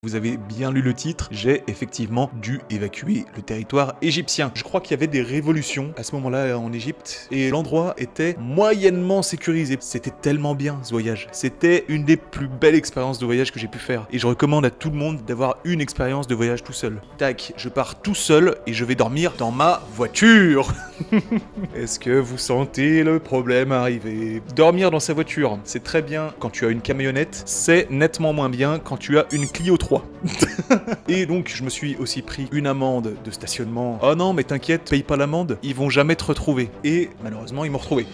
Vous avez bien lu le titre, j'ai effectivement dû évacuer le territoire égyptien. Je crois qu'il y avait des révolutions à ce moment-là en Égypte et l'endroit était moyennement sécurisé. C'était tellement bien ce voyage. C'était une des plus belles expériences de voyage que j'ai pu faire. Et je recommande à tout le monde d'avoir une expérience de voyage tout seul. Tac, je pars tout seul et je vais dormir dans ma voiture. Est-ce que vous sentez le problème arriver? Dormir dans sa voiture, c'est très bien quand tu as une camionnette, c'est nettement moins bien quand tu as une Clio 3. Et donc je me suis aussi pris une amende de stationnement. Oh non mais t'inquiète, paye pas l'amende, ils vont jamais te retrouver. Et malheureusement ils m'ont retrouvé.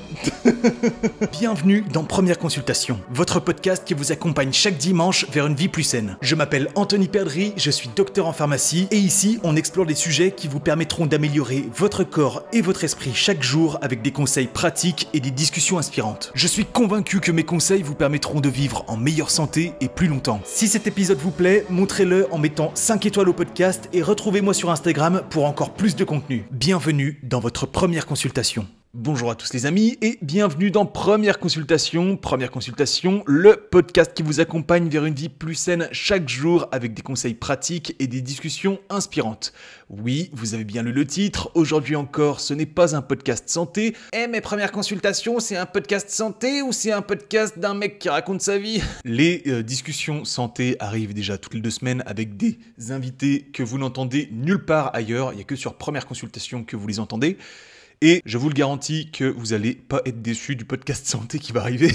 Bienvenue dans Première Consultation, votre podcast qui vous accompagne chaque dimanche vers une vie plus saine. Je m'appelle Anthony Perdry, je suis docteur en pharmacie et ici on explore des sujets qui vous permettront d'améliorer votre corps et votre esprit chaque jour avec des conseils pratiques et des discussions inspirantes. Je suis convaincu que mes conseils vous permettront de vivre en meilleure santé et plus longtemps. Si cet épisode vous plaît, montrez-le en mettant 5 étoiles au podcast et retrouvez-moi sur Instagram pour encore plus de contenu. Bienvenue dans votre Première Consultation. Bonjour à tous les amis et bienvenue dans Première Consultation. Première Consultation, le podcast qui vous accompagne vers une vie plus saine chaque jour avec des conseils pratiques et des discussions inspirantes. Oui, vous avez bien lu le titre, aujourd'hui encore ce n'est pas un podcast santé. Mais Première Consultation, c'est un podcast santé ou c'est un podcast d'un mec qui raconte sa vie? Les discussions santé arrivent déjà toutes les 2 semaines avec des invités que vous n'entendez nulle part ailleurs, il n'y a que sur Première Consultation que vous les entendez. Et je vous le garantis que vous allez pas être déçus du podcast santé qui va arriver.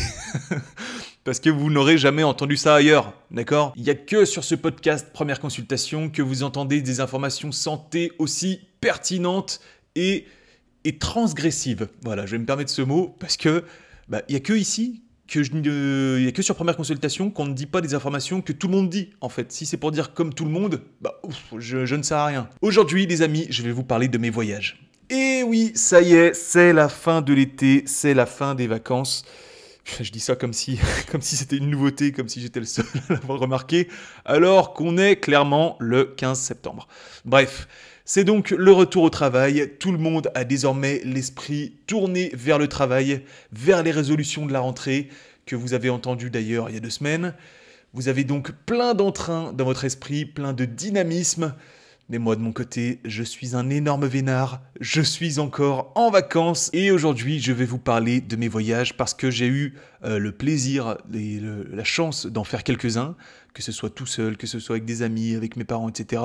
Parce que vous n'aurez jamais entendu ça ailleurs, d'accord? Il n'y a que sur ce podcast Première Consultation que vous entendez des informations santé aussi pertinentes et transgressives. Voilà, je vais me permettre ce mot parce que il n'y a que ici il n'y a que sur Première Consultation qu'on ne dit pas des informations que tout le monde dit, en fait. Si c'est pour dire comme tout le monde, je ne sers à rien. Aujourd'hui, les amis, je vais vous parler de mes voyages. Et oui, ça y est, c'est la fin de l'été, c'est la fin des vacances. Je dis ça comme si c'était une nouveauté, comme si j'étais le seul à l'avoir remarqué, alors qu'on est clairement le 15 septembre. Bref, c'est donc le retour au travail. Tout le monde a désormais l'esprit tourné vers le travail, vers les résolutions de la rentrée, que vous avez entendu d'ailleurs il y a 2 semaines. Vous avez donc plein d'entrain dans votre esprit, plein de dynamisme. Mais moi de mon côté, je suis un énorme vénard, je suis encore en vacances et aujourd'hui je vais vous parler de mes voyages parce que j'ai eu le plaisir et la chance d'en faire quelques-uns, que ce soit tout seul, que ce soit avec des amis, avec mes parents, etc.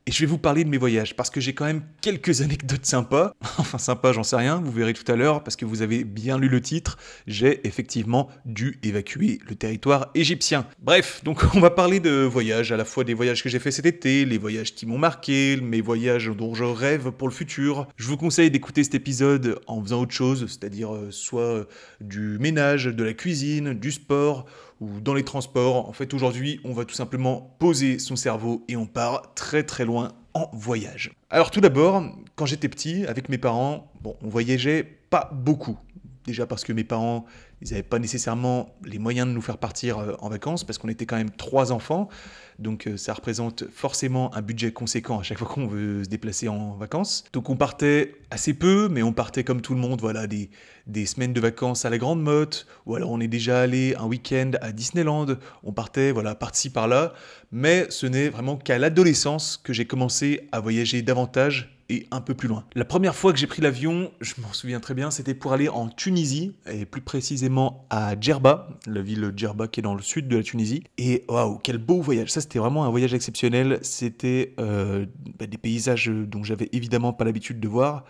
Et je vais vous parler de mes voyages parce que j'ai quand même quelques anecdotes sympas. Enfin sympas, j'en sais rien, vous verrez tout à l'heure parce que vous avez bien lu le titre. J'ai effectivement dû évacuer le territoire égyptien. Bref, donc on va parler de voyages, à la fois des voyages que j'ai fait cet été, les voyages qui m'ont marqué, mes voyages dont je rêve pour le futur. Je vous conseille d'écouter cet épisode en faisant autre chose, c'est-à-dire soit du ménage, de la cuisine, du sport ou dans les transports. En fait, aujourd'hui, on va tout simplement poser son cerveau et on part très très loin en voyage. Alors tout d'abord, quand j'étais petit, avec mes parents, on voyageait pas beaucoup. Déjà parce que mes parents, ils n'avaient pas nécessairement les moyens de nous faire partir en vacances, parce qu'on était quand même 3 enfants, donc ça représente forcément un budget conséquent à chaque fois qu'on veut se déplacer en vacances. Donc on partait assez peu, mais on partait comme tout le monde, voilà, des semaines de vacances à la Grande Motte, ou alors on est déjà allé un week-end à Disneyland, on partait, voilà, par-ci par-là, mais ce n'est vraiment qu'à l'adolescence que j'ai commencé à voyager davantage et un peu plus loin. La première fois que j'ai pris l'avion, je m'en souviens très bien, c'était pour aller en Tunisie, et plus précisément à Djerba, la ville de Djerba qui est dans le sud de la Tunisie. Et waouh, quel beau voyage! Ça, c'était vraiment un voyage exceptionnel. C'était des paysages dont j'avais évidemment pas l'habitude de voir,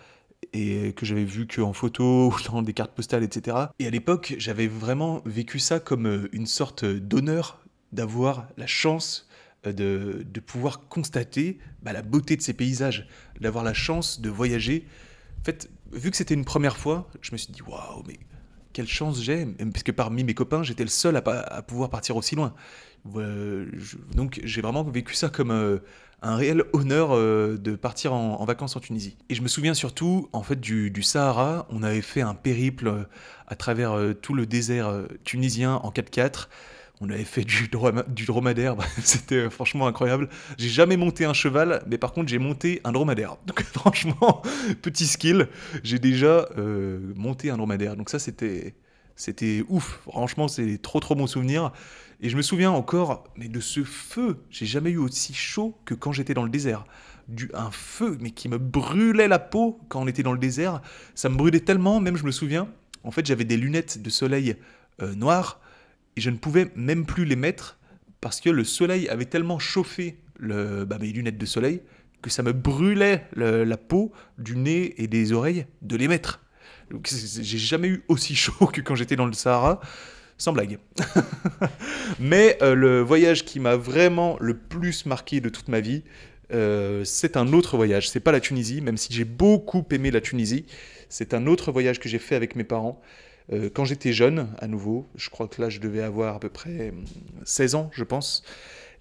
et que j'avais vu qu'en photo ou dans des cartes postales, etc. Et à l'époque, j'avais vraiment vécu ça comme une sorte d'honneur d'avoir la chance de pouvoir constater la beauté de ces paysages, d'avoir la chance de voyager. En fait, vu que c'était une première fois, je me suis dit waouh, mais quelle chance j'ai, parce que parmi mes copains, j'étais le seul à pouvoir partir aussi loin. Donc j'ai vraiment vécu ça comme un réel honneur de partir en vacances en Tunisie. Et je me souviens surtout en fait du Sahara. On avait fait un périple à travers tout le désert tunisien en 4x4. On avait fait du dromadaire, c'était franchement incroyable. J'ai jamais monté un cheval, mais par contre j'ai monté un dromadaire. Donc franchement, petit skill, j'ai déjà monté un dromadaire. Donc ça c'était C'était ouf, franchement, c'est trop bon souvenir. Et je me souviens encore, mais de ce feu, j'ai jamais eu aussi chaud que quand j'étais dans le désert. Un feu, mais qui me brûlait la peau quand on était dans le désert. Ça me brûlait tellement, même je me souviens, en fait j'avais des lunettes de soleil noires, et je ne pouvais même plus les mettre, parce que le soleil avait tellement chauffé mes lunettes de soleil, que ça me brûlait la peau du nez et des oreilles de les mettre. Donc, j'ai jamais eu aussi chaud que quand j'étais dans le Sahara, sans blague. Mais le voyage qui m'a vraiment le plus marqué de toute ma vie, c'est un autre voyage. C'est pas la Tunisie, même si j'ai beaucoup aimé la Tunisie. C'est un autre voyage que j'ai fait avec mes parents. Quand j'étais jeune, à nouveau, je crois que là je devais avoir à peu près 16 ans, je pense.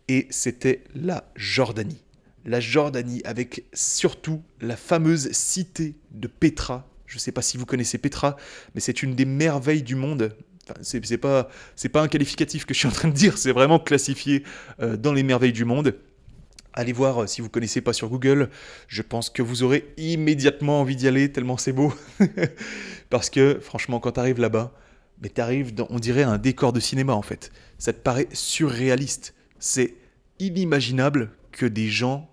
Et c'était la Jordanie. La Jordanie, avec surtout la fameuse cité de Petra. Je ne sais pas si vous connaissez Petra, mais c'est une des merveilles du monde. Enfin, c'est pas un qualificatif que je suis en train de dire, c'est vraiment classifié dans les merveilles du monde. Allez voir si vous ne connaissez pas sur Google, je pense que vous aurez immédiatement envie d'y aller, tellement c'est beau. Parce que franchement, quand tu arrives là-bas, mais tu arrives dans, on dirait, un décor de cinéma en fait. Ça te paraît surréaliste. C'est inimaginable que des gens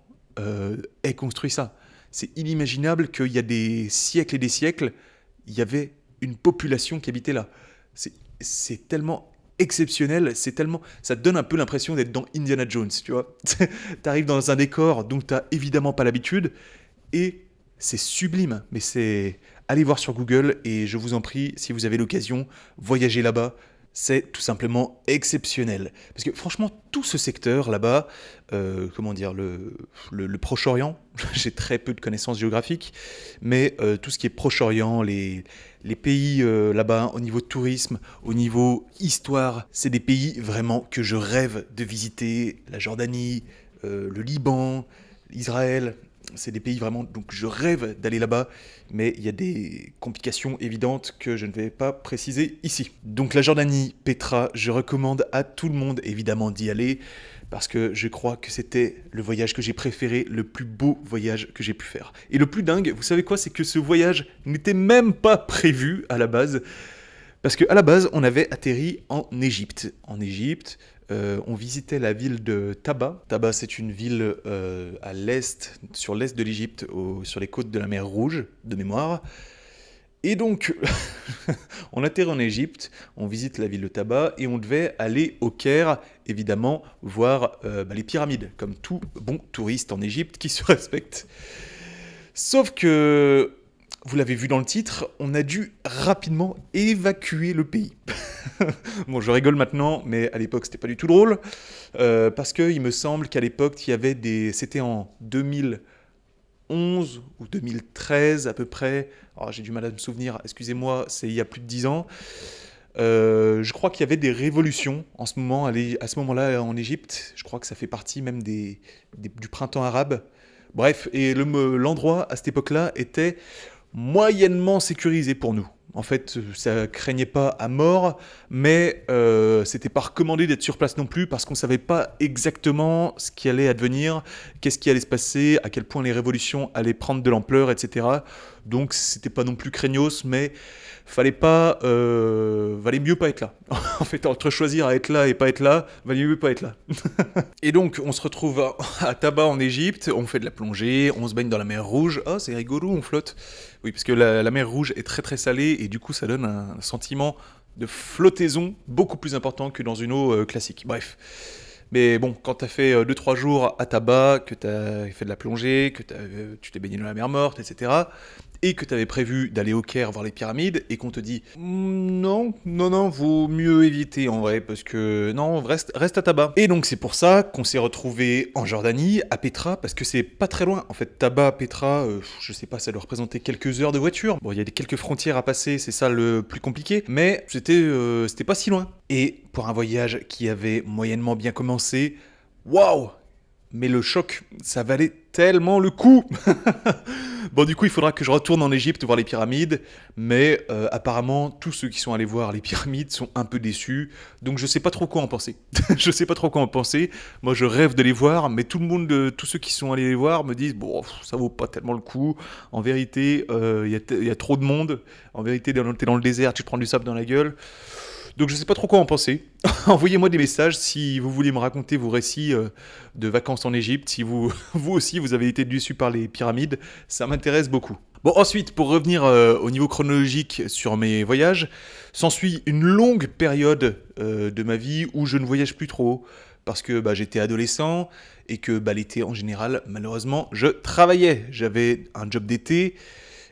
aient construit ça. C'est inimaginable qu'il y a des siècles et des siècles, il y avait une population qui habitait là. C'est tellement exceptionnel, ça te donne un peu l'impression d'être dans Indiana Jones, tu vois. T'arrives dans un décor dont t'as évidemment pas l'habitude, et c'est sublime. Mais allez voir sur Google, et je vous en prie, si vous avez l'occasion, voyagez là-bas. C'est tout simplement exceptionnel. Parce que franchement, tout ce secteur là-bas, le Proche-Orient, j'ai très peu de connaissances géographiques, mais tout ce qui est Proche-Orient, les pays là-bas, au niveau tourisme, au niveau histoire, c'est des pays vraiment que je rêve de visiter. La Jordanie, le Liban, Israël, c'est des pays vraiment, donc je rêve d'aller là-bas, mais il y a des complications évidentes que je ne vais pas préciser ici. Donc la Jordanie, Petra, je recommande à tout le monde évidemment d'y aller, parce que je crois que c'était le voyage que j'ai préféré, le plus beau voyage que j'ai pu faire. Et le plus dingue, vous savez quoi, c'est que ce voyage n'était même pas prévu à la base, parce qu'à la base, on avait atterri en Égypte. En Égypte, on visitait la ville de Taba. Taba, c'est une ville à l'est, sur l'est de l'Égypte, sur les côtes de la mer Rouge, de mémoire. Et donc, on atterrit en Égypte, on visite la ville de Taba, et on devait aller au Caire, évidemment, voir les pyramides, comme tout bon touriste en Égypte qui se respecte. Sauf que, vous l'avez vu dans le titre, on a dû rapidement évacuer le pays. Bon, je rigole maintenant, mais à l'époque, c'était pas du tout drôle, parce qu'il me semble qu'à l'époque, il y avait c'était en 2011 ou 2013 à peu près. Oh, j'ai du mal à me souvenir, excusez-moi, c'est il y a plus de 10 ans. Je crois qu'il y avait des révolutions à ce moment-là en Égypte. Je crois que ça fait partie même du printemps arabe. Bref, et l'endroit à cette époque-là était moyennement sécurisé pour nous. En fait, ça craignait pas à mort, mais c'était pas recommandé d'être sur place non plus, parce qu'on savait pas exactement ce qui allait advenir, qu'est-ce qui allait se passer, à quel point les révolutions allaient prendre de l'ampleur, etc. Donc c'était pas non plus craignos, mais valait mieux pas être là. En fait, entre choisir à être là et pas être là, valait mieux pas être là. Et donc, on se retrouve à Taba en Égypte, on fait de la plongée, on se baigne dans la mer Rouge. Ah, c'est rigolo, on flotte. Oui, parce que la mer Rouge est très très salée, et du coup, ça donne un sentiment de flottaison beaucoup plus important que dans une eau classique. Bref. Mais bon, quand t'as fait 2-3 jours à Taba, que t'as fait de la plongée, que tu t'es baigné dans la mer Morte, etc., et que t'avais prévu d'aller au Caire voir les pyramides, et qu'on te dit non, vaut mieux éviter en vrai, parce que non, reste à Taba. Et donc c'est pour ça qu'on s'est retrouvés en Jordanie, à Petra, parce que c'est pas très loin. En fait, Taba, Petra, je sais pas, ça doit représenter quelques heures de voiture. Bon, il y a quelques frontières à passer, c'est ça le plus compliqué, mais c'était pas si loin. Et pour un voyage qui avait moyennement bien commencé, waouh! Mais le choc, ça valait tellement le coup. Bon, du coup, il faudra que je retourne en Égypte voir les pyramides, mais apparemment, tous ceux qui sont allés voir les pyramides sont un peu déçus, donc je sais pas trop quoi en penser. Je sais pas trop quoi en penser. Moi, je rêve de les voir, mais tout le monde, tous ceux qui sont allés les voir me disent, bon, ça vaut pas tellement le coup. En vérité, il y a trop de monde. En vérité, t'es dans le désert, tu te prends du sable dans la gueule. Donc je sais pas trop quoi en penser. Envoyez-moi des messages si vous voulez me raconter vos récits de vacances en Égypte, si vous, vous aussi vous avez été déçus par les pyramides, ça m'intéresse beaucoup. Bon, ensuite, pour revenir au niveau chronologique sur mes voyages, s'ensuit une longue période de ma vie où je ne voyage plus trop, parce que j'étais adolescent et que l'été en général, malheureusement, je travaillais. J'avais un job d'été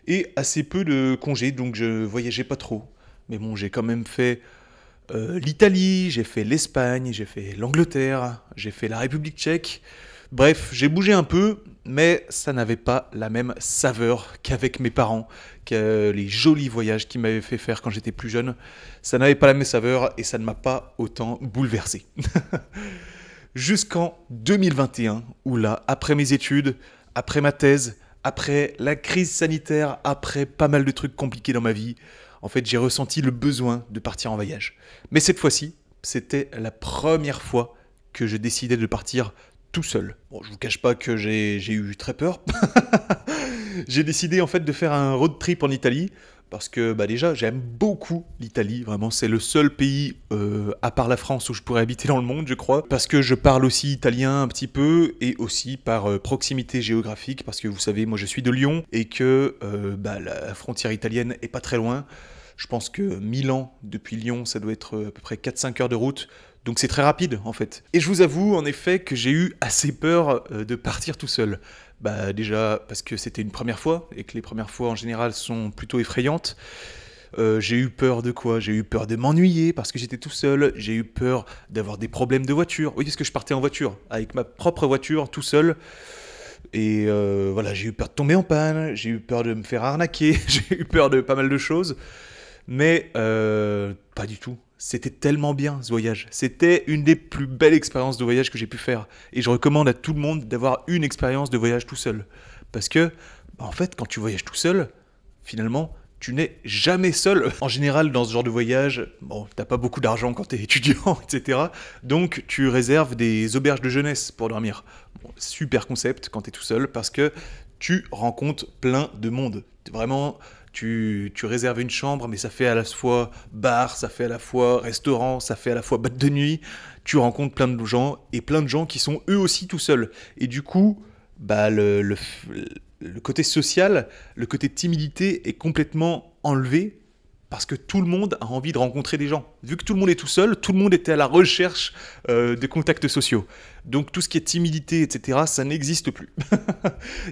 et assez peu de congés, donc je voyageais pas trop. Mais bon, j'ai quand même fait l'Italie, j'ai fait l'Espagne, j'ai fait l'Angleterre, j'ai fait la République tchèque. Bref, j'ai bougé un peu, mais ça n'avait pas la même saveur qu'avec mes parents, que les jolis voyages qu'ils m'avaient fait faire quand j'étais plus jeune. Ça n'avait pas la même saveur et ça ne m'a pas autant bouleversé. Jusqu'en 2021, où là, après mes études, après ma thèse, après la crise sanitaire, après pas mal de trucs compliqués dans ma vie, en fait, j'ai ressenti le besoin de partir en voyage. Mais cette fois-ci, c'était la première fois que je décidais de partir tout seul. Bon, je vous cache pas que j'ai eu très peur. J'ai décidé en fait de faire un road trip en Italie parce que déjà j'aime beaucoup l'Italie. Vraiment, c'est le seul pays à part la France où je pourrais habiter dans le monde, je crois. Parce que je parle aussi italien un petit peu et aussi par proximité géographique. Parce que vous savez, moi je suis de Lyon et que la frontière italienne est pas très loin. Je pense que Milan, depuis Lyon, ça doit être à peu près 4-5 heures de route. Donc c'est très rapide, en fait. Et je vous avoue, en effet, que j'ai eu assez peur de partir tout seul. Déjà, parce que c'était une première fois, et que les premières fois, en général, sont plutôt effrayantes. J'ai eu peur de quoi? J'ai eu peur de m'ennuyer, parce que j'étais tout seul. J'ai eu peur d'avoir des problèmes de voiture. Oui, parce que je partais en voiture, avec ma propre voiture, tout seul. Et voilà, j'ai eu peur de tomber en panne, j'ai eu peur de me faire arnaquer, j'ai eu peur de pas mal de choses. Mais pas du tout. C'était tellement bien ce voyage. C'était une des plus belles expériences de voyage que j'ai pu faire. Et je recommande à tout le monde d'avoir une expérience de voyage tout seul. Parce que, en fait, quand tu voyages tout seul, finalement, tu n'es jamais seul. En général, dans ce genre de voyage, t'as pas beaucoup d'argent quand t'es étudiant, etc. Donc, tu réserves des auberges de jeunesse pour dormir. Super concept quand t'es tout seul parce que tu rencontres plein de monde. Vraiment... Tu réserves une chambre, mais ça fait à la fois bar, ça fait à la fois restaurant, ça fait à la fois boîte de nuit. Tu rencontres plein de gens, et plein de gens qui sont eux aussi tout seuls. Et du coup, le côté social, le côté timidité est complètement enlevé, parce que tout le monde a envie de rencontrer des gens. Vu que tout le monde est tout seul, tout le monde était à la recherche de contacts sociaux. Donc tout ce qui est timidité, etc., ça n'existe plus.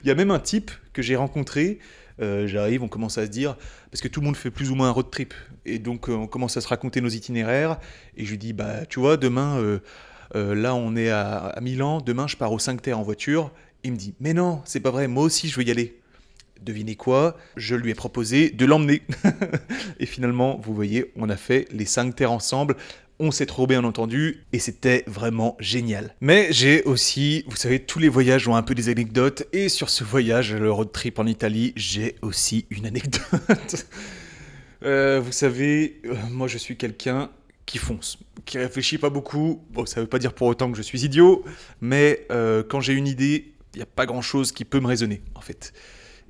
Il y a même un type que j'ai rencontré... j'arrive, on commence à se dire, parce que tout le monde fait plus ou moins un road trip, et donc on commence à se raconter nos itinéraires, et je lui dis, tu vois, demain, là on est à Milan, demain je pars aux 5 Terres en voiture. Il me dit, mais non, c'est pas vrai, moi aussi je veux y aller. Devinez quoi? Je lui ai proposé de l'emmener. Et finalement, vous voyez, on a fait les 5 Terres ensemble. On s'est trop bien entendu et c'était vraiment génial. Mais j'ai aussi, vous savez, tous les voyages ont un peu des anecdotes. Et sur ce voyage, le road trip en Italie, j'ai aussi une anecdote. Vous savez, moi je suis quelqu'un qui fonce, qui réfléchit pas beaucoup. Bon, ça veut pas dire pour autant que je suis idiot, mais quand j'ai une idée, il n'y a pas grand-chose qui peut me raisonner, en fait.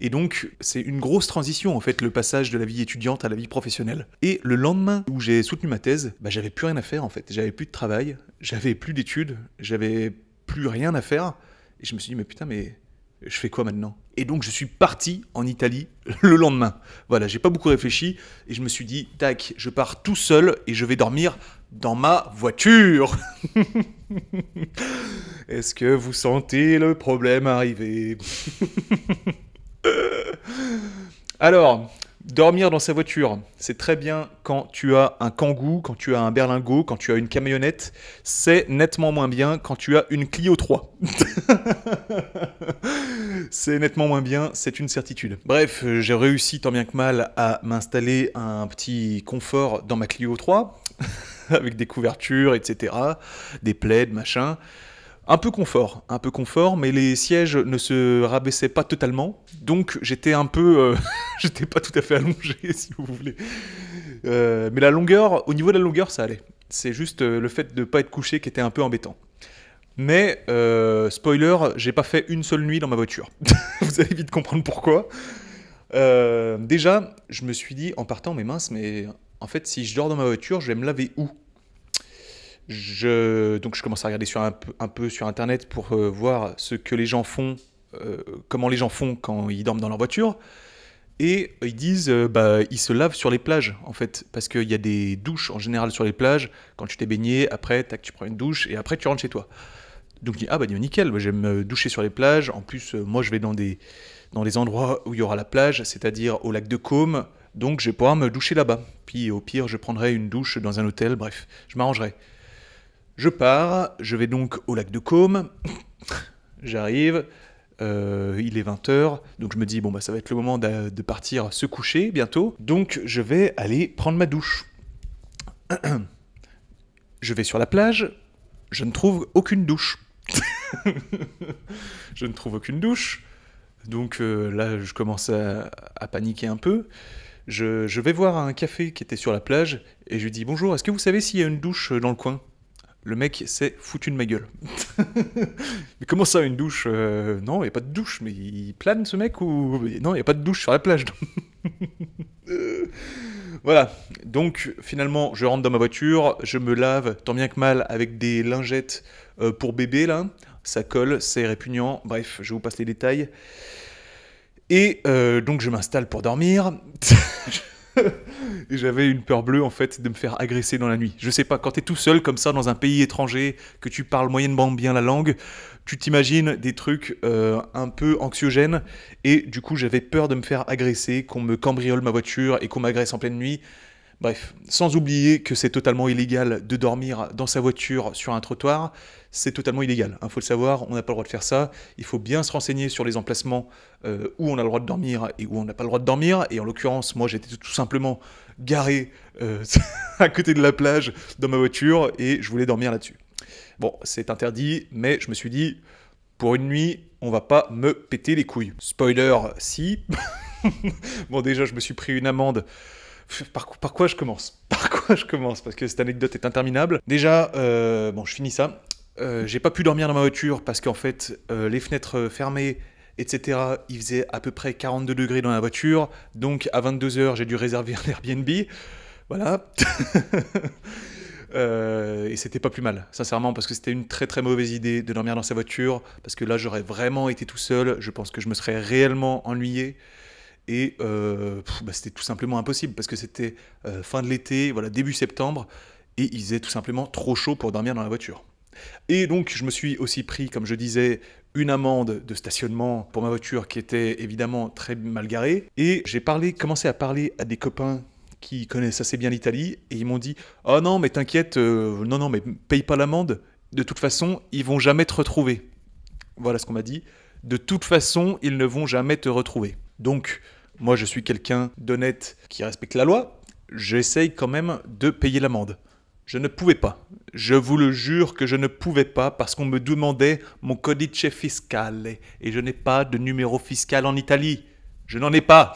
Et donc, c'est une grosse transition, en fait, le passage de la vie étudiante à la vie professionnelle. Et le lendemain où j'ai soutenu ma thèse, j'avais plus rien à faire, en fait. J'avais plus de travail, j'avais plus d'études, j'avais plus rien à faire. Et je me suis dit, mais putain, mais je fais quoi maintenant? Et donc, je suis parti en Italie le lendemain. Voilà, j'ai pas beaucoup réfléchi. Et je me suis dit, tac, je pars tout seul et je vais dormir dans ma voiture. Est-ce que vous sentez le problème arriver? Alors, dormir dans sa voiture, c'est très bien quand tu as un Kangoo, quand tu as un berlingot, quand tu as une camionnette. C'est nettement moins bien quand tu as une Clio 3. C'est nettement moins bien, c'est une certitude. Bref, j'ai réussi tant bien que mal à m'installer un petit confort dans ma Clio 3, avec des couvertures, etc., des plaids, machin. Un peu confort, mais les sièges ne se rabaissaient pas totalement, donc j'étais un peu, j'étais pas tout à fait allongé, si vous voulez. Mais la longueur, au niveau de la longueur, ça allait. C'est juste le fait de pas être couché qui était un peu embêtant. Mais, spoiler, j'ai pas fait une seule nuit dans ma voiture. Vous allez vite comprendre pourquoi. Déjà, je me suis dit en partant, mais mince, mais en fait, si je dors dans ma voiture, je vais me laver où? Donc je commence à regarder un peu sur internet pour voir ce que les gens font, comment les gens font quand ils dorment dans leur voiture. Et ils disent, ils se lavent sur les plages en fait, parce qu'il y a des douches en général sur les plages. Quand tu t'es baigné, après tac, tu prends une douche et après tu rentres chez toi. Donc je dis nickel, j'aime me doucher sur les plages. En plus, moi je vais dans des endroits où il y aura la plage, c'est-à-dire au lac de Caume. Donc je vais pouvoir me doucher là-bas. Puis au pire, je prendrai une douche dans un hôtel. Bref, je m'arrangerai. Je pars, je vais donc au lac de Caume, j'arrive, il est 20h, donc je me dis, ça va être le moment de partir se coucher bientôt, donc je vais aller prendre ma douche. Je vais sur la plage, je ne trouve aucune douche. Je ne trouve aucune douche, donc là je commence à paniquer un peu. Je vais voir un café qui était sur la plage, et je lui dis, bonjour, est-ce que vous savez s'il y a une douche dans le coin ? Le mec s'est foutu de ma gueule. Mais comment ça, une douche Non, il n'y a pas de douche, mais il plane ce mec ou... Non, il n'y a pas de douche sur la plage. Voilà, donc finalement, je rentre dans ma voiture, je me lave, tant bien que mal, avec des lingettes pour bébé, là. Ça colle, c'est répugnant, bref, je vous passe les détails. Et donc je m'installe pour dormir. Et j'avais une peur bleue en fait de me faire agresser dans la nuit. Je sais pas, quand t'es tout seul comme ça dans un pays étranger, que tu parles moyennement bien la langue, tu t'imagines des trucs un peu anxiogènes. Et du coup j'avais peur de me faire agresser, qu'on me cambriole ma voiture et qu'on m'agresse en pleine nuit. Bref, sans oublier que c'est totalement illégal de dormir dans sa voiture sur un trottoir. C'est totalement illégal, faut le savoir, on n'a pas le droit de faire ça. Il faut bien se renseigner sur les emplacements où on a le droit de dormir et où on n'a pas le droit de dormir. Et en l'occurrence, moi j'étais tout simplement garé à côté de la plage dans ma voiture et je voulais dormir là-dessus. Bon, c'est interdit, mais je me suis dit, pour une nuit, on va pas me péter les couilles. Spoiler, si. Bon, déjà, je me suis pris une amende. Par quoi je commence ? Parce que cette anecdote est interminable. Déjà, je finis ça. J'ai pas pu dormir dans ma voiture parce qu'en fait, les fenêtres fermées, etc., il faisait à peu près 42 degrés dans la voiture. Donc, à 22h, j'ai dû réserver un Airbnb. Voilà. Et c'était pas plus mal, sincèrement, parce que c'était une très très mauvaise idée de dormir dans sa voiture. Parce que là, j'aurais vraiment été tout seul. Je pense que je me serais réellement ennuyé. Et c'était tout simplement impossible parce que c'était fin de l'été, voilà, début septembre, et il faisait tout simplement trop chaud pour dormir dans la voiture. Et donc je me suis aussi pris, comme je disais, une amende de stationnement pour ma voiture qui était évidemment très mal garée. Et j'ai commencé à parler à des copains qui connaissent assez bien l'Italie, et ils m'ont dit « Oh non, mais t'inquiète, non, mais paye pas l'amende, de toute façon, ils vont jamais te retrouver. » Voilà ce qu'on m'a dit. De toute façon, ils ne vont jamais te retrouver. Donc, moi, je suis quelqu'un d'honnête qui respecte la loi. J'essaye quand même de payer l'amende. Je ne pouvais pas. Je vous le jure que je ne pouvais pas parce qu'on me demandait mon codice fiscale. Et je n'ai pas de numéro fiscal en Italie. Je n'en ai pas.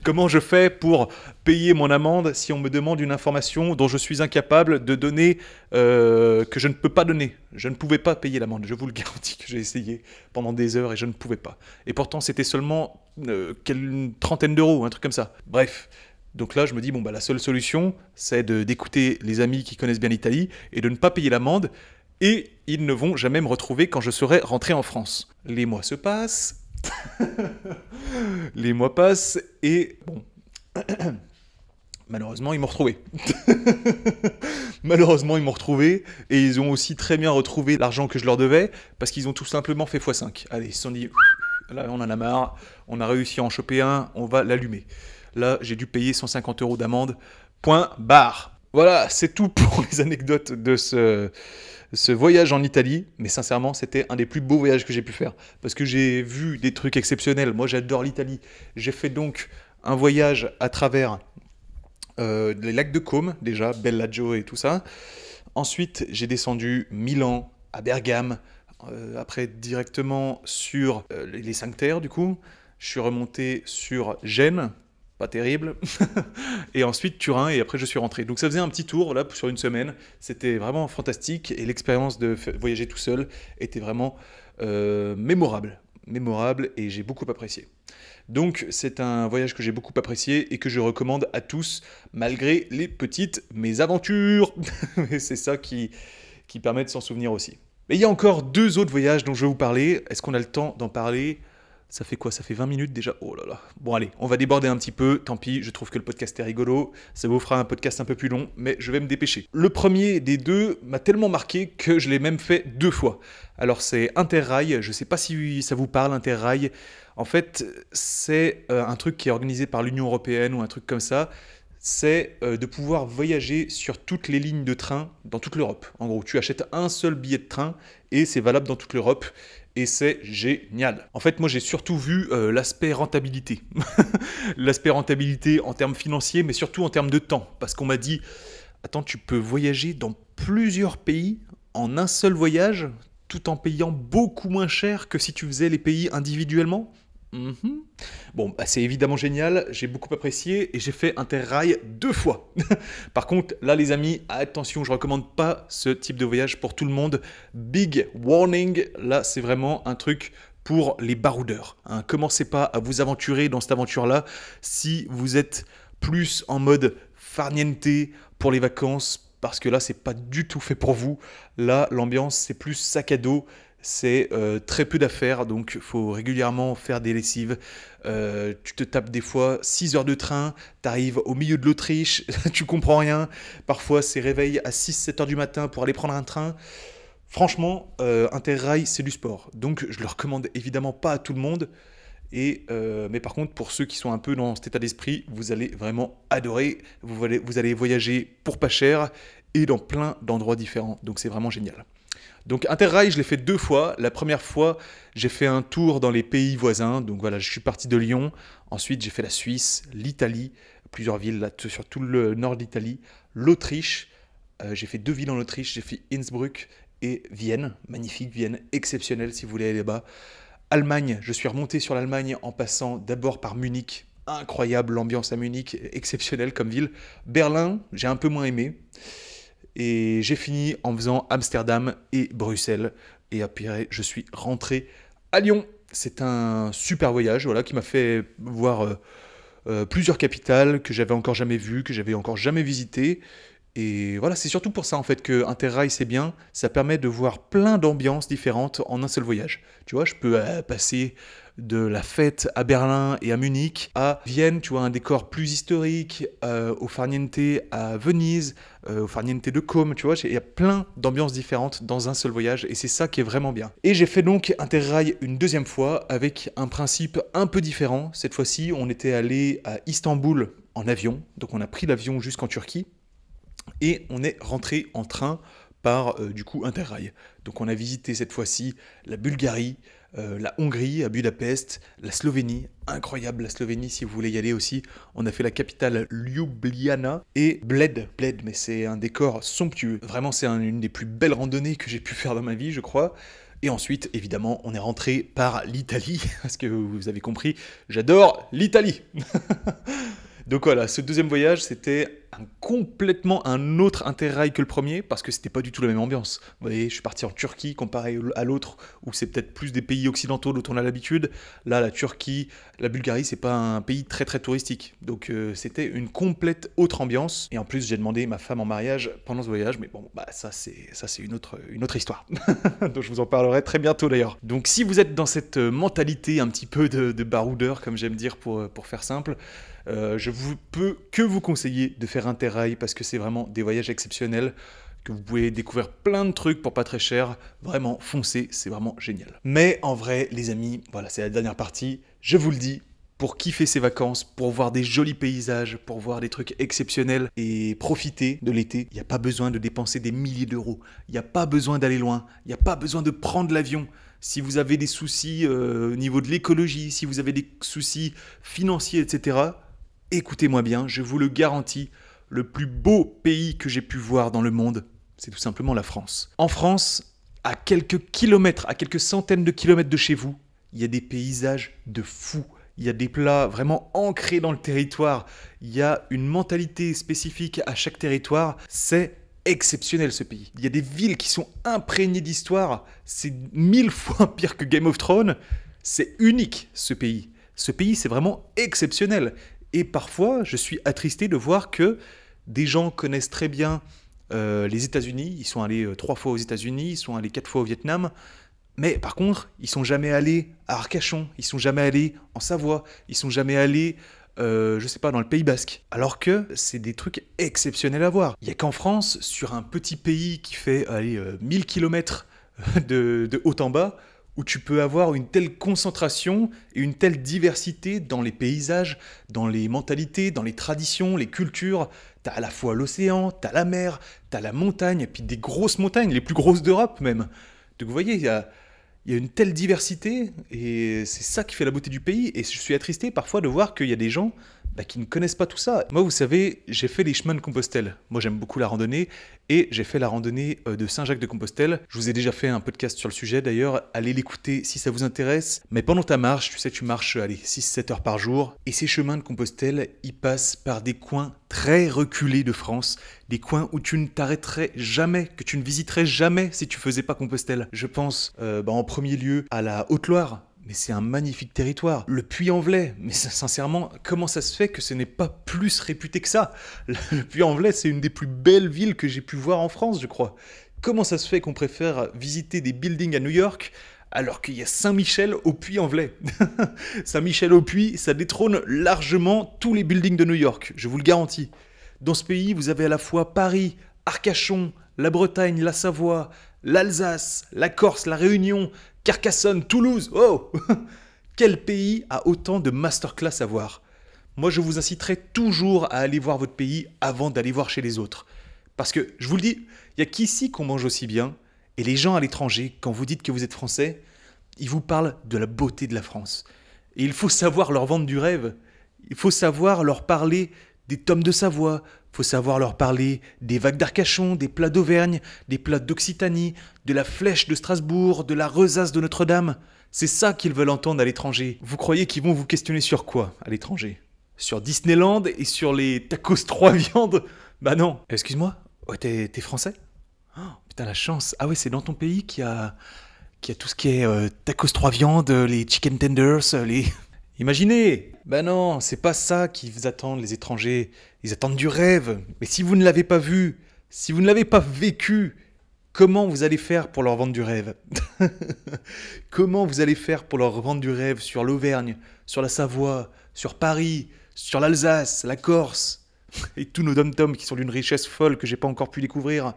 Comment je fais pour payer mon amende si on me demande une information dont je suis incapable de donner, que je ne peux pas donner? Je ne pouvais pas payer l'amende, je vous le garantis que j'ai essayé pendant des heures et je ne pouvais pas. Et pourtant c'était seulement une trentaine d'euros, un truc comme ça. Bref, donc là je me dis, la seule solution c'est d'écouter les amis qui connaissent bien l'Italie et de ne pas payer l'amende. Et ils ne vont jamais me retrouver quand je serai rentré en France. Les mois se passent. Les mois passent et malheureusement ils m'ont retrouvé. Malheureusement ils m'ont retrouvé et ils ont aussi très bien retrouvé l'argent que je leur devais parce qu'ils ont tout simplement fait x5. Allez, ils se sont dit là on en a marre, on a réussi à en choper un, on va l'allumer. Là j'ai dû payer 150 € d'amende. Point barre. Voilà, c'est tout pour les anecdotes de ce voyage en Italie, mais sincèrement, c'était un des plus beaux voyages que j'ai pu faire, parce que j'ai vu des trucs exceptionnels. Moi, j'adore l'Italie. J'ai fait donc un voyage à travers les lacs de Caume, déjà, Bellagio et tout ça. Ensuite, j'ai descendu Milan, à Bergame, après directement sur les 5 terres du coup. Je suis remonté sur Gênes, pas terrible, et ensuite Turin, et après je suis rentré. Donc ça faisait un petit tour là, sur une semaine, c'était vraiment fantastique, et l'expérience de voyager tout seul était vraiment mémorable, et j'ai beaucoup apprécié. Donc c'est un voyage que j'ai beaucoup apprécié et que je recommande à tous, malgré les petites mésaventures. Et c'est ça qui permet de s'en souvenir aussi. Mais il y a encore 2 autres voyages dont je vais vous parler. Est-ce qu'on a le temps d'en parler ? Ça fait quoi ? Ça fait 20 minutes déjà ? Oh là là. Bon allez, on va déborder un petit peu. Tant pis, je trouve que le podcast est rigolo. Ça vous fera un podcast un peu plus long, mais je vais me dépêcher. Le premier des 2 m'a tellement marqué que je l'ai même fait 2 fois. Alors c'est Interrail. Je ne sais pas si ça vous parle, Interrail. En fait, c'est un truc qui est organisé par l'Union européenne ou un truc comme ça. C'est de pouvoir voyager sur toutes les lignes de train dans toute l'Europe. En gros, tu achètes un seul billet de train et c'est valable dans toute l'Europe. Et c'est génial. En fait, moi, j'ai surtout vu l'aspect rentabilité. L'aspect rentabilité en termes financiers, mais surtout en termes de temps. Parce qu'on m'a dit, attends, tu peux voyager dans plusieurs pays en un seul voyage, tout en payant beaucoup moins cher que si tu faisais les pays individuellement. Bon, bah, c'est évidemment génial, j'ai beaucoup apprécié et j'ai fait Interrail 2 fois. Par contre, là les amis, attention, je ne recommande pas ce type de voyage pour tout le monde. Big warning, là c'est vraiment un truc pour les baroudeurs. Hein. Commencez pas à vous aventurer dans cette aventure-là si vous êtes plus en mode farniente pour les vacances, parce que là c'est pas du tout fait pour vous. Là l'ambiance c'est plus sac à dos. C'est très peu d'affaires, donc il faut régulièrement faire des lessives. Tu te tapes des fois 6 heures de train, tu arrives au milieu de l'Autriche, tu comprends rien. Parfois, c'est réveil à 6-7 heures du matin pour aller prendre un train. Franchement, Interrail, c'est du sport. Donc, je le recommande évidemment pas à tout le monde. Mais par contre, pour ceux qui sont un peu dans cet état d'esprit, vous allez vraiment adorer. Vous allez voyager pour pas cher et dans plein d'endroits différents. Donc, c'est vraiment génial. Donc Interrail, je l'ai fait 2 fois. La première fois, j'ai fait un tour dans les pays voisins. Donc voilà, je suis parti de Lyon. Ensuite, j'ai fait la Suisse, l'Italie, plusieurs villes là, sur tout le nord de l'Italie, l'Autriche. J'ai fait 2 villes en Autriche. J'ai fait Innsbruck et Vienne. Magnifique, Vienne, exceptionnelle si vous voulez aller là-bas. Allemagne, je suis remonté sur l'Allemagne en passant d'abord par Munich. Incroyable, l'ambiance à Munich, exceptionnelle comme ville. Berlin, j'ai un peu moins aimé. Et j'ai fini en faisant Amsterdam et Bruxelles. Et après, je suis rentré à Lyon. C'est un super voyage voilà, qui m'a fait voir plusieurs capitales que j'avais encore jamais vues, que j'avais encore jamais visitées. Et voilà, c'est surtout pour ça en fait que Interrail c'est bien. Ça permet de voir plein d'ambiances différentes en un seul voyage. Tu vois, je peux passer de la fête à Berlin et à Munich à Vienne, tu vois, un décor plus historique, au farniente à Venise, au farniente de Côme, tu vois, il y a plein d'ambiances différentes dans un seul voyage et c'est ça qui est vraiment bien. Et j'ai fait donc Interrail une 2e fois avec un principe un peu différent. Cette fois-ci, on était allé à Istanbul en avion, donc on a pris l'avion jusqu'en Turquie et on est rentré en train par du coup Interrail. Donc on a visité cette fois-ci la Bulgarie, la Hongrie à Budapest, la Slovénie, incroyable la Slovénie si vous voulez y aller aussi. On a fait la capitale Ljubljana et Bled, mais c'est un décor somptueux. Vraiment c'est une des plus belles randonnées que j'ai pu faire dans ma vie je crois. Et ensuite, évidemment, on est rentré par l'Italie, parce que vous avez compris, j'adore l'Italie. Donc voilà, ce 2e voyage, c'était complètement un autre Interrail que le premier, parce que c'était pas du tout la même ambiance. Vous voyez, je suis parti en Turquie, comparé à l'autre, où c'est peut-être plus des pays occidentaux dont on a l'habitude. Là, la Turquie, la Bulgarie, c'est pas un pays très très touristique. Donc c'était une complète autre ambiance. Et en plus, j'ai demandé ma femme en mariage pendant ce voyage, mais bon, bah ça c'est une autre histoire. Donc je vous en parlerai très bientôt d'ailleurs. Donc si vous êtes dans cette mentalité un petit peu de baroudeur, comme j'aime dire pour faire simple, je ne peux que vous conseiller de faire Interrail parce que c'est vraiment des voyages exceptionnels, que vous pouvez découvrir plein de trucs pour pas très cher. Vraiment, foncez, c'est vraiment génial. Mais en vrai, les amis, voilà, c'est la dernière partie. Je vous le dis, pour kiffer ses vacances, pour voir des jolis paysages, pour voir des trucs exceptionnels et profiter de l'été, il n'y a pas besoin de dépenser des milliers d'euros. Il n'y a pas besoin d'aller loin. Il n'y a pas besoin de prendre l'avion. Si vous avez des soucis au niveau de l'écologie, si vous avez des soucis financiers, etc., écoutez-moi bien, je vous le garantis, le plus beau pays que j'ai pu voir dans le monde, c'est tout simplement la France. En France, À quelques kilomètres, à quelques centaines de kilomètres de chez vous, il y a des paysages de fou. Il y a des plats vraiment ancrés dans le territoire. Il y a une mentalité spécifique à chaque territoire. C'est exceptionnel ce pays. Il y a des villes qui sont imprégnées d'histoire. C'est 1000 fois pire que Game of Thrones. C'est unique ce pays. Ce pays, c'est vraiment exceptionnel. Et parfois, je suis attristé de voir que des gens connaissent très bien les États-Unis. Ils sont allés 3 fois aux États-Unis, ils sont allés 4 fois au Vietnam. Mais par contre, ils sont jamais allés à Arcachon, ils sont jamais allés en Savoie, ils sont jamais allés, je sais pas, dans le Pays Basque. Alors que c'est des trucs exceptionnels à voir. Il y a qu'en France, sur un petit pays qui fait, 1000 km de haut en bas, où tu peux avoir une telle concentration et une telle diversité dans les paysages, dans les mentalités, dans les traditions, les cultures. T'as à la fois l'océan, t'as la mer, t'as la montagne, et puis des grosses montagnes, les plus grosses d'Europe même. Donc vous voyez, il y a une telle diversité, et c'est ça qui fait la beauté du pays. Et je suis attristé parfois de voir qu'il y a des gens qui ne connaissent pas tout ça. Moi, vous savez, j'ai fait les chemins de Compostelle. Moi, j'aime beaucoup la randonnée, et j'ai fait la randonnée de Saint-Jacques-de-Compostelle. Je vous ai déjà fait un podcast sur le sujet, d'ailleurs. Allez l'écouter si ça vous intéresse. Mais pendant ta marche, tu sais, tu marches, 6-7 heures par jour, et ces chemins de Compostelle, ils passent par des coins très reculés de France, des coins où tu ne t'arrêterais jamais, que tu ne visiterais jamais si tu faisais pas Compostelle. Je pense, en premier lieu, à la Haute-Loire. Mais c'est un magnifique territoire. Le Puy-en-Velay, mais sincèrement, comment ça se fait que ce n'est pas plus réputé que ça? Le Puy-en-Velay, c'est une des plus belles villes que j'ai pu voir en France, je crois. Comment ça se fait qu'on préfère visiter des buildings à New York alors qu'il y a Saint-Michel au Puy-en-Velay? Saint-Michel au Puy, ça détrône largement tous les buildings de New York, je vous le garantis. Dans ce pays, vous avez à la fois Paris, Arcachon, la Bretagne, la Savoie, l'Alsace, la Corse, la Réunion, Carcassonne, Toulouse. Oh Quel pays a autant de masterclass à voir? Moi, je vous inciterai toujours à aller voir votre pays avant d'aller voir chez les autres. Parce que, je vous le dis, il n'y a qu'ici qu'on mange aussi bien. Et les gens à l'étranger, quand vous dites que vous êtes français, ils vous parlent de la beauté de la France. Et il faut savoir leur vendre du rêve. Il faut savoir leur parler des tomes de Savoie. Il faut savoir leur parler des vagues d'Arcachon, des plats d'Auvergne, des plats d'Occitanie, de la flèche de Strasbourg, de la rosace de Notre-Dame. C'est ça qu'ils veulent entendre à l'étranger. Vous croyez qu'ils vont vous questionner sur quoi à l'étranger? Sur Disneyland et sur les tacos 3 viandes? Bah non. Excuse-moi, ouais, t'es français? Oh, putain, la chance. Ah ouais, c'est dans ton pays qu'il y a tout ce qui est tacos 3 viandes, les chicken tenders, les... Imaginez! Ben non, c'est pas ça qu'ils attendent, les étrangers. Ils attendent du rêve. Mais si vous ne l'avez pas vu, si vous ne l'avez pas vécu, comment vous allez faire pour leur vendre du rêve? Comment vous allez faire pour leur vendre du rêve sur l'Auvergne, sur la Savoie, sur Paris, sur l'Alsace, la Corse, et tous nos dom-toms qui sont d'une richesse folle que j'ai pas encore pu découvrir?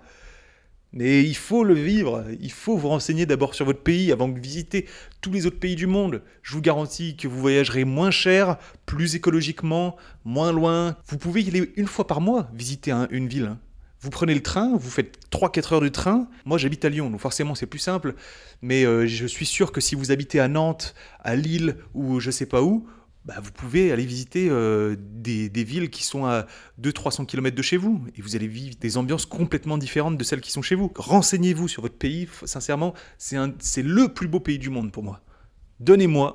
Mais il faut le vivre, il faut vous renseigner d'abord sur votre pays avant de visiter tous les autres pays du monde. Je vous garantis que vous voyagerez moins cher, plus écologiquement, moins loin. Vous pouvez y aller une fois par mois, visiter une ville. Vous prenez le train, vous faites 3-4 heures de train. Moi j'habite à Lyon, donc forcément c'est plus simple. Mais je suis sûr que si vous habitez à Nantes, à Lille ou je sais pas où, vous pouvez aller visiter des villes qui sont à 200-300 km de chez vous et vous allez vivre des ambiances complètement différentes de celles qui sont chez vous. Renseignez-vous sur votre pays, sincèrement, c'est le plus beau pays du monde pour moi.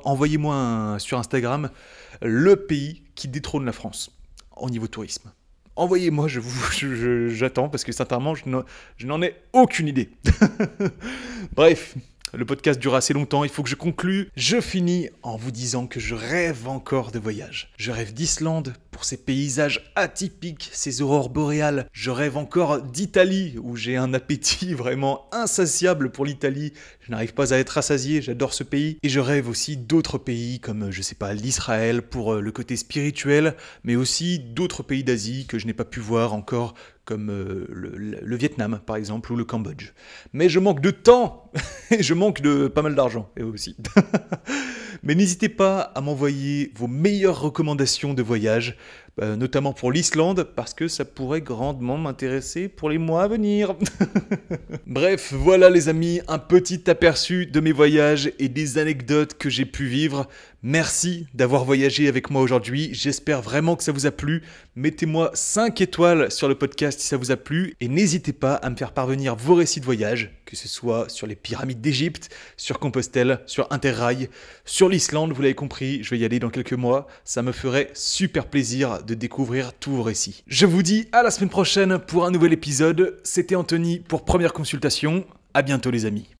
Envoyez-moi sur Instagram le pays qui détrône la France au niveau tourisme. Envoyez-moi, j'attends parce que sincèrement, je n'en ai aucune idée. Bref. Le podcast dure assez longtemps, il faut que je conclue. Je finis en vous disant que je rêve encore de voyage. Je rêve d'Islande pour ses paysages atypiques, ses aurores boréales. Je rêve encore d'Italie où j'ai un appétit vraiment insatiable pour l'Italie. Je n'arrive pas à être rassasié, j'adore ce pays. Et je rêve aussi d'autres pays comme, je sais pas, l'Israël pour le côté spirituel, mais aussi d'autres pays d'Asie que je n'ai pas pu voir encore, comme le Vietnam par exemple, ou le Cambodge. Mais je manque de temps et je manque de pas mal d'argent, et aussi. Mais n'hésitez pas à m'envoyer vos meilleures recommandations de voyage, notamment pour l'Islande, parce que ça pourrait grandement m'intéresser pour les mois à venir. Bref, voilà les amis, un petit aperçu de mes voyages et des anecdotes que j'ai pu vivre. Merci d'avoir voyagé avec moi aujourd'hui, j'espère vraiment que ça vous a plu. Mettez-moi 5 étoiles sur le podcast si ça vous a plu et n'hésitez pas à me faire parvenir vos récits de voyage, que ce soit sur les pyramides d'Égypte, sur Compostelle, sur Interrail, sur l'Islande, vous l'avez compris, je vais y aller dans quelques mois. Ça me ferait super plaisir de découvrir tous vos récits. Je vous dis à la semaine prochaine pour un nouvel épisode. C'était Anthony pour Première Consultation. À bientôt les amis.